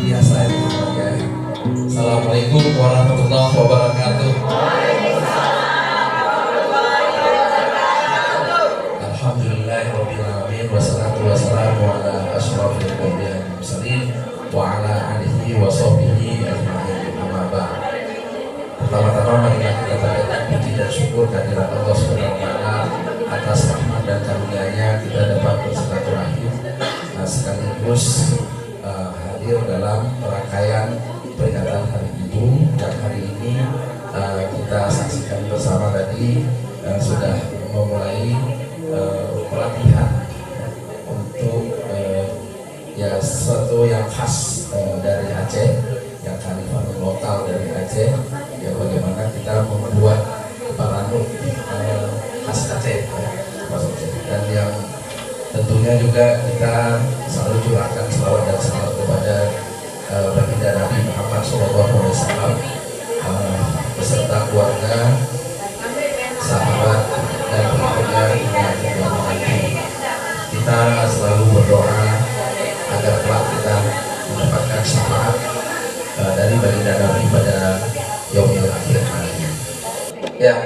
biasa itu ya. Assalamualaikum warahmatullahi wabarakatuh. Alhamdulillahirabbil alamin wassalatu wassalamu ala asyrofil anbiya'i wal mursalin wa ala alihi wa sahbihi ajma'in. Amma ba'd. Pertama-tama marilah kita panjatkan puji dan syukur kehadirat Allah Subhanahu wa taala atas rahmat dan karunia-Nya kita dapat bersilaturahim sekaligus hadir dalam rangkaian peringatan Hari Ibu. Dan hari ini kita saksikan bersama tadi sudah memulai pelatihan untuk ya sesuatu yang khas dari Aceh, yang kearifan lokal dari Aceh, ya bagaimana kita membuat paranuk khas Aceh ya, dan yang tentunya juga kita selalu curahkan selawat dan salam kepada baginda Nabi Muhammad SAW beserta keluarga, sahabat dan pengikutnya hingga kiamat nanti. Kita selalu berdoa agar kelak kita mendapatkan syafaat dari baginda Nabi pada yaumil akhir nanti. Ya,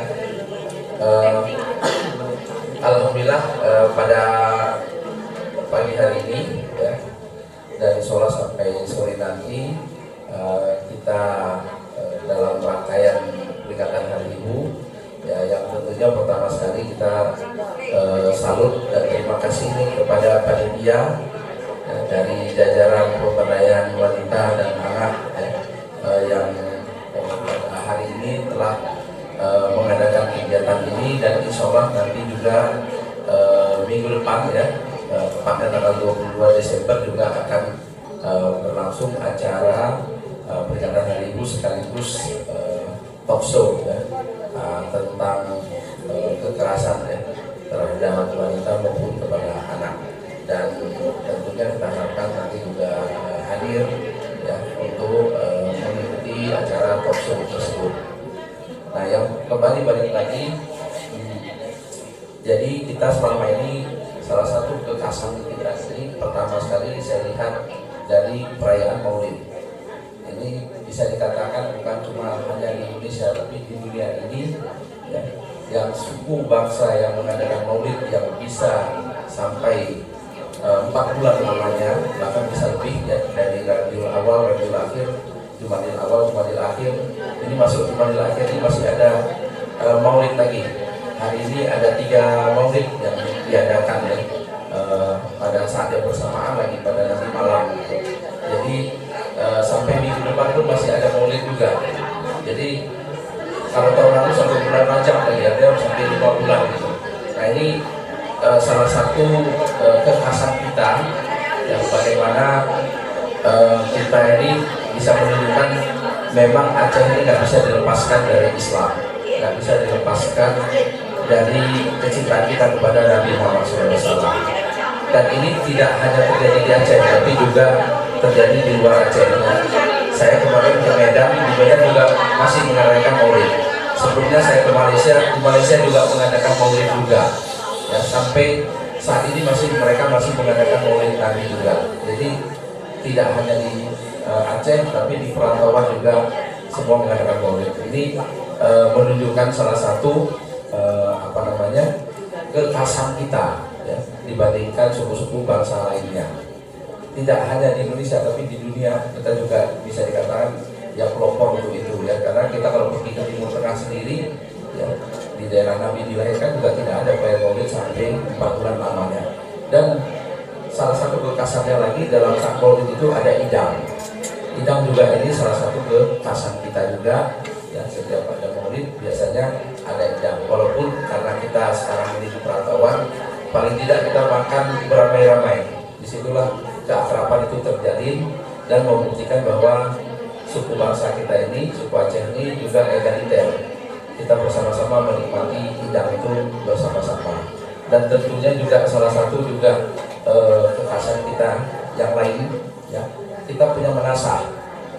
alhamdulillah pada pagi hari ini ya, dari sholat sampai sore nanti kita dalam rangkaian peringatan Hari Ibu ya, yang tentunya pertama sekali kita salut dan terima kasih kepada panitia ya, dari jajaran pemberdayaan wanita dan anak ya, yang hari ini telah mengadakan kegiatan ini, dan insya Allah nanti juga minggu depan ya, tepatnya tanggal 22 Desember juga akan berlangsung acara peringatan Hari Ibu sekaligus talk show ya, tentang kekerasan ya, terhadap wanita maupun kepada anak. Dan tentunya kita harapkan nanti juga hadir ya untuk mengikuti acara talk show tersebut. Nah, yang kembali balik lagi, jadi kita selama ini salah satu kekhasan kita ini pertama sekali saya lihat dari perayaan Maulid. Ini bisa dikatakan bukan cuma hanya di Indonesia, tapi di dunia ini ya, yang suku bangsa yang mengadakan Maulid yang bisa sampai 4 bulan lamanya, bahkan bisa lebih ya, dari Rabiul Awal, Rabiul Akhir, Jumadil Awal, Jumadil Akhir. Ini masuk Jumadil Akhir, ini masih ada Maulid lagi. Hari ini ada 3 Maulid yang diadakan ya, pada saat yang bersamaan lagi pada nanti malam gitu. Jadi sampai minggu depan itu masih ada Maulid juga. Jadi kalau tahun lalu sampai bulan Rajab lagi ada sampai 5 bulan gitu. Nah, ini salah satu kekhasan kita yang bagaimana kita ini bisa menunjukkan memang Aceh ini nggak bisa dilepaskan dari Islam, nggak bisa dilepaskan dari kecintaan kita kepada Nabi Muhammad SAW. Dan ini tidak hanya terjadi di Aceh, tapi juga terjadi di luar Aceh. Saya kemarin ke Medan, di Medan juga masih mengadakan Maulid. Sebelumnya saya ke Malaysia, di Malaysia juga mengadakan Maulid juga. Ya, sampai saat ini mereka masih mengadakan Maulid Nabi juga. Jadi tidak hanya di Aceh, tapi di perantauan juga semua mengadakan Maulid. Ini menunjukkan salah satu kekhasan kita ya, dibandingkan suku-suku bangsa lainnya. Tidak hanya di Indonesia, tapi di dunia kita juga bisa dikatakan ya pelopor untuk itu ya. Karena kita kalau pergi ke Timur Tengah sendiri ya, di daerah Nabi dilahirkan juga tidak ada perayaan Maulid sampai 4 bulan lamanya. Dan salah satu kekhasannya lagi dalam saat Maulid itu ada idam. Idam juga ini salah satu kekhasan kita juga ya, setiap ada Maulid biasanya ada idam. Walaupun karena kita sekarang ini di perantauan, paling tidak kita makan beramai-ramai. Disitulah keakraban itu terjadi dan membuktikan bahwa suku bangsa kita ini, suku Aceh ini juga egaliter. Kita bersama-sama menikmati idam itu bersama-sama. Dan tentunya juga salah satu juga kekhasan kita yang lain ya, kita punya menasah.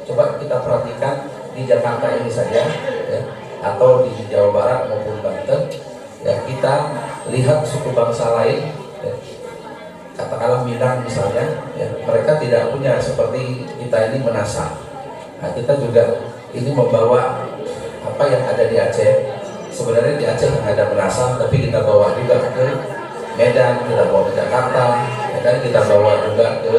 Coba kita perhatikan di Jakarta ini saja ya, atau di Jawa Barat maupun Banten ya, kita lihat suku bangsa lain ya, katakanlah Minang misalnya, ya, mereka tidak punya seperti kita ini menasah. Nah, kita juga ini membawa apa yang ada di Aceh. Sebenarnya di Aceh nggak ada menasah, tapi kita bawa juga ke Medan, kita bawa ke Jakarta, ya kan, kita bawa juga ke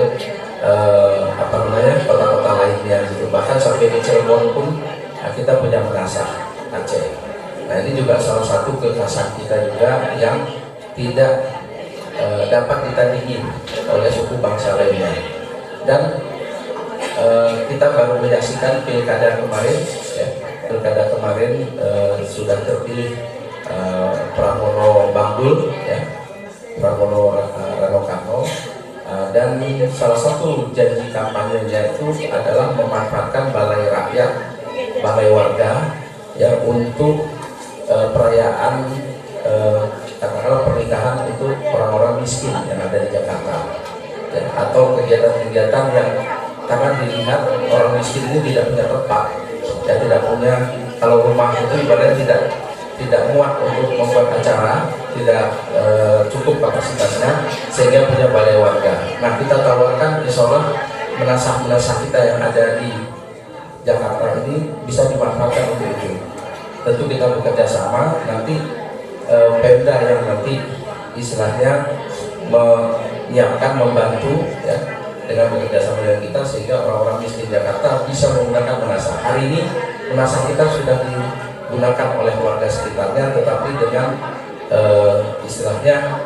apa namanya, kota-kota lainnya gitu. Bahkan sampai di Cirebon pun, nah, kita punya menasah Aceh. Nah, ini juga salah satu kekhasan kita juga yang tidak dapat ditandingi oleh suku bangsa lainnya. Dan kita baru menyaksikan pilkada kemarin, ya. Pilkada kemarin sudah terpilih Pramono Bangdul, ya, Pramono Rano Karno, dan salah satu janji kampanyenya itu adalah memanfaatkan balai rakyat, balai warga, ya, untuk perayaan katakanlah pernikahan untuk orang-orang miskin yang ada di Jakarta, ya, atau kegiatan-kegiatan yang karena dilihat orang miskin ini tidak punya tempat, ya, tidak punya, kalau rumah itu ibaratnya tidak muat untuk membuat acara, tidak cukup kapasitasnya, sehingga punya balai warga. Nah, kita tawarkan insya Allah menasah-menasah kita yang ada di Jakarta ini bisa dimanfaatkan untuk itu. Tentu kita bekerja sama, nanti Pemda yang nanti istilahnya menyiapkan, membantu, ya, dengan bekerja sama dengan kita, sehingga orang-orang miskin Jakarta bisa menggunakan menasah. Hari ini menasah kita sudah digunakan oleh warga sekitarnya, tetapi dengan istilahnya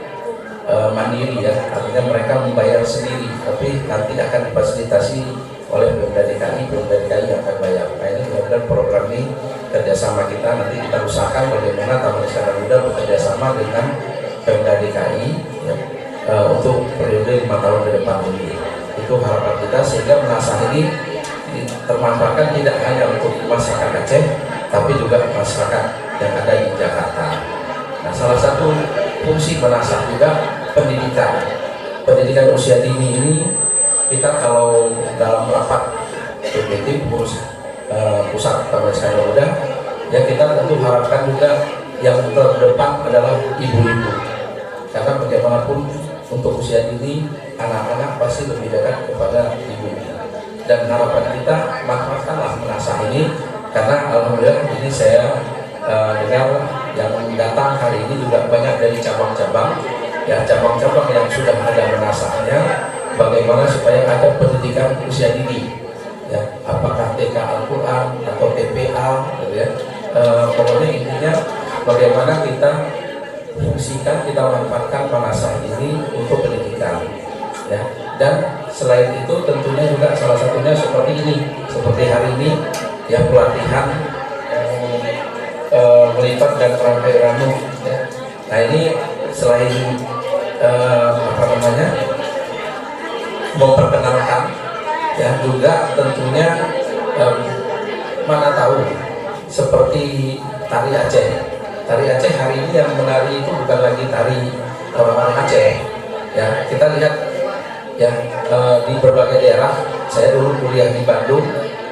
mandiri, ya, artinya mereka membayar sendiri, tapi nanti akan difasilitasi oleh Pemda DKI, Pemda DKI yang akan bayar. Nah, ini benar-benar program ini kerjasama kita, nanti kita usahakan bagaimana Taman Wisata Muda bekerjasama dengan Pemda DKI, ya, untuk periode 5 tahun ke depan ini. Itu harapan kita, sehingga menasah ini termanfaatkan tidak hanya untuk masyarakat Aceh, tapi juga masyarakat yang ada di Jakarta. Nah, salah satu fungsi menasah juga pendidikan usia dini ini. Kita kalau dalam rapat PPT pengurus pusat Taman Wisata Muda, ya, kita tentu harapkan juga yang terdepan adalah ibu-ibu, karena bagaimanapun untuk usia dini anak-anak pasti lebih dekat kepada ibu. Dan harapan kita manfaatkanlah menasah ini, karena alhamdulillah ini saya dengar yang datang hari ini juga banyak dari cabang-cabang, ya, cabang-cabang yang sudah ada menasahnya, bagaimana supaya ada pendidikan usia dini, ya, apakah TK Al-Quran atau TPA, gitu ya. Pokoknya intinya bagaimana kita fungsikan, kita manfaatkan menasah ini untuk pendidikan, ya. Dan selain itu tentunya juga salah satunya seperti ini, seperti hari ini, ya, pelatihan melipat dan merangkai ranu, ya. Nah, ini selain apa namanya, memperkenalkan, ya, juga tentunya mana tahu seperti tari Aceh. Tari Aceh hari ini yang menari itu bukan lagi tari orang-orang Aceh, ya. Kita lihat, ya, di berbagai daerah. Saya dulu kuliah di Bandung.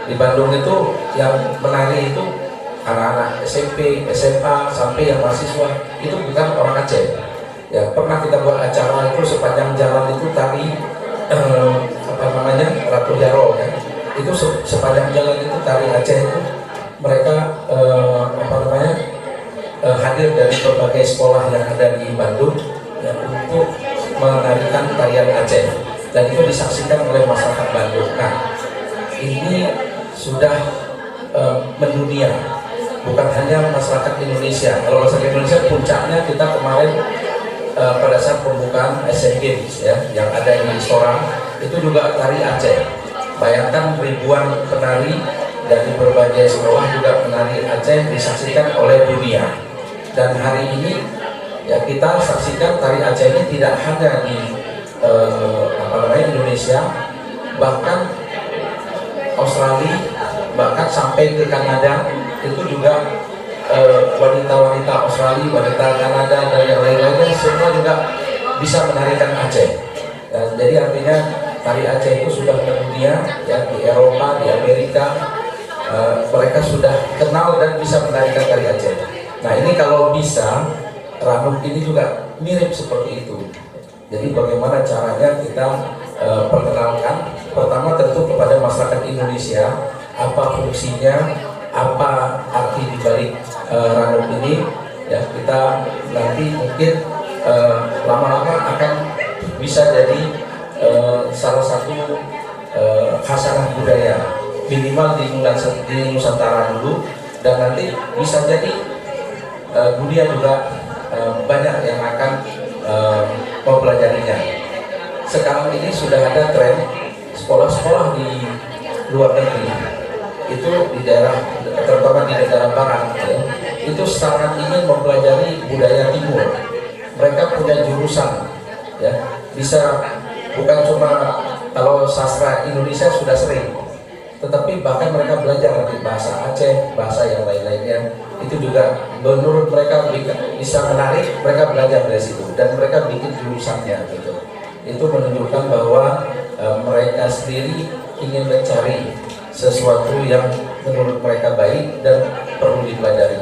Di Bandung itu yang menari itu anak-anak SMP, SMA, sampai yang mahasiswa itu bukan orang Aceh. Ya, pernah kita buat acara itu sepanjang jalan itu tari apa namanya, Ratu Jaro, ya. Itu sepanjang jalan itu tari Aceh itu mereka apa namanya, hadir dari berbagai sekolah yang ada di Bandung, ya, untuk menarikan tarian Aceh, dan itu disaksikan oleh masyarakat Bandung. Nah, ini sudah mendunia, bukan hanya masyarakat Indonesia. Kalau masyarakat Indonesia puncaknya kita kemarin pada saat pembukaan Asian Games, ya, yang ada di Sorang, itu juga tari Aceh. Bayangkan ribuan penari dari berbagai sekolah juga menari Aceh disaksikan oleh dunia. Dan hari ini, ya, kita saksikan tari Aceh ini tidak hanya di apa namanya, Indonesia, bahkan Australia, bahkan sampai ke Kanada, itu juga wanita-wanita Australia, wanita Kanada, dan yang lain-lainnya semua juga bisa menarikan Aceh. Jadi artinya tari Aceh itu sudah mendunia, ya, di Eropa, di Amerika, mereka sudah kenal dan bisa menarikan tari Aceh. Nah, ini kalau bisa Ranum ini juga mirip seperti itu. Jadi bagaimana caranya kita perkenalkan pertama tentu kepada masyarakat Indonesia apa fungsinya, apa arti dibalik Ranum ini, ya kita nanti mungkin lama-lama akan bisa jadi salah satu khasanah budaya minimal di Nusantara dulu, dan nanti bisa jadi dunia juga banyak yang akan mempelajarinya. Sekarang ini sudah ada tren sekolah-sekolah di luar negeri itu di daerah, terutama di negara barat, ya, itu sangat ingin mempelajari budaya timur. Mereka punya jurusan, ya, bisa bukan cuma kalau sastra Indonesia sudah sering, tetapi bahkan mereka belajar di bahasa Aceh, bahasa yang lain-lainnya, itu juga menurut mereka bisa menarik, mereka belajar dari situ dan mereka bikin jurusannya gitu. Itu menunjukkan bahwa mereka sendiri ingin mencari sesuatu yang menurut mereka baik dan perlu dipelajari.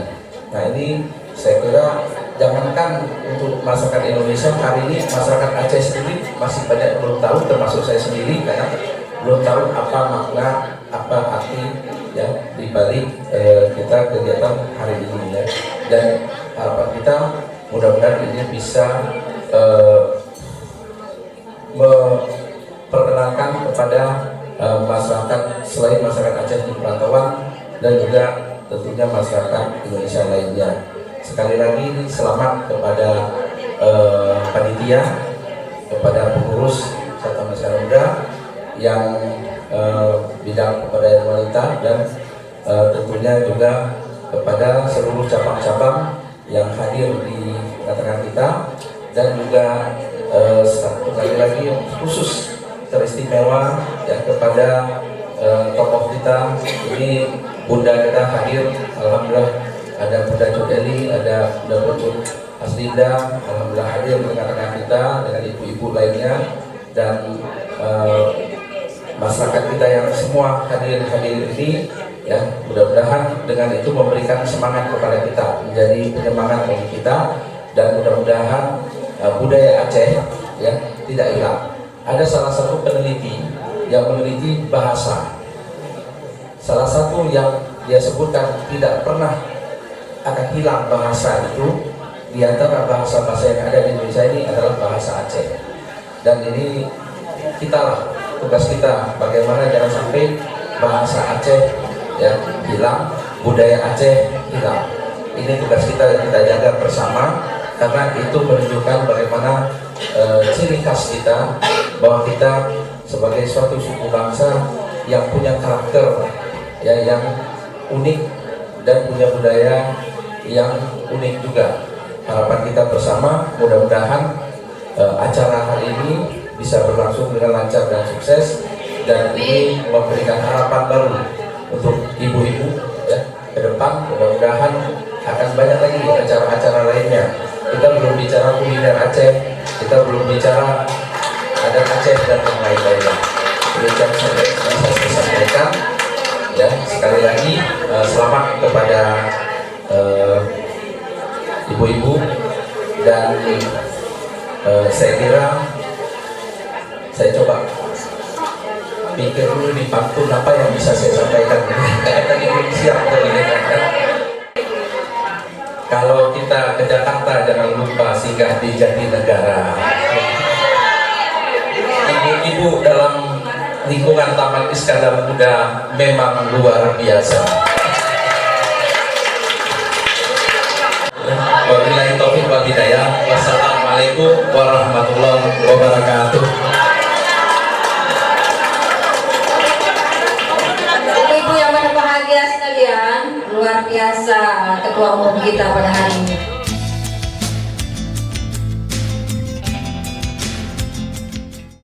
Nah ini saya kira jangankan untuk masyarakat Indonesia, hari ini masyarakat Aceh sendiri masih banyak belum tahu, termasuk saya sendiri, karena belum tahu apa makna, apa arti ya dibalik kita kegiatan hari ini, ya. Dan harapan kita mudah-mudahan ini bisa memperkenalkan kepada masyarakat selain masyarakat Aceh di perantauan dan juga tentunya masyarakat Indonesia lainnya. Sekali lagi selamat kepada panitia, kepada pengurus Sabta Masyarakat Muda yang bidang pemberdayaan wanita, dan tentunya juga kepada seluruh cabang-cabang yang hadir di tengah-tengah kita, dan juga sekali lagi khusus teristimewa ya kepada tokoh kita ini, Bunda kita hadir, alhamdulillah ada Bunda Jodeli, ada Bunda Bocor Aslinda, alhamdulillah hadir di tengah-tengah kita dengan ibu-ibu lainnya, dan masyarakat kita yang semua hadir ini, ya mudah-mudahan dengan itu memberikan semangat kepada kita, menjadi penyemangat bagi kita, dan mudah-mudahan budaya Aceh ya tidak hilang. Ada salah satu peneliti yang meneliti bahasa, salah satu yang dia sebutkan tidak pernah akan hilang bahasa itu. Di antara bahasa-bahasa yang ada di Indonesia ini adalah bahasa Aceh, dan ini kita lah, tugas kita bagaimana jangan sampai bahasa Aceh ya hilang, budaya Aceh hilang. Ini tugas kita yang kita jaga bersama, karena itu menunjukkan bagaimana ciri khas kita, bahwa kita sebagai suatu suku bangsa yang punya karakter ya yang unik dan punya budaya yang unik juga. Harapan kita bersama mudah-mudahan acara hari ini bisa berlangsung dengan lancar dan sukses, dan ini memberikan harapan baru untuk ibu-ibu ya ke depan. Mudah-mudahan akan banyak lagi acara-acara lainnya. Kita belum bicara kuliner Aceh, kita belum bicara adat Aceh dan yang lain-lainnya. Ini yang bisa saya sampaikan ya. Sekali lagi selamat kepada ibu-ibu, dan saya kira saya coba pikir dulu di pantun apa yang bisa saya sampaikan. Tadi belum siap kan. Kalau kita ke Jakarta jangan lupa singgah di Jatinegara. Ibu-ibu dalam lingkungan Taman Iskandar Muda memang luar biasa. Wabillahi taufiq wal hidayah. Wassalamualaikum warahmatullahi wabarakatuh. Ibu yang berbahagia sekalian, luar biasa ketua umum kita pada hari ini.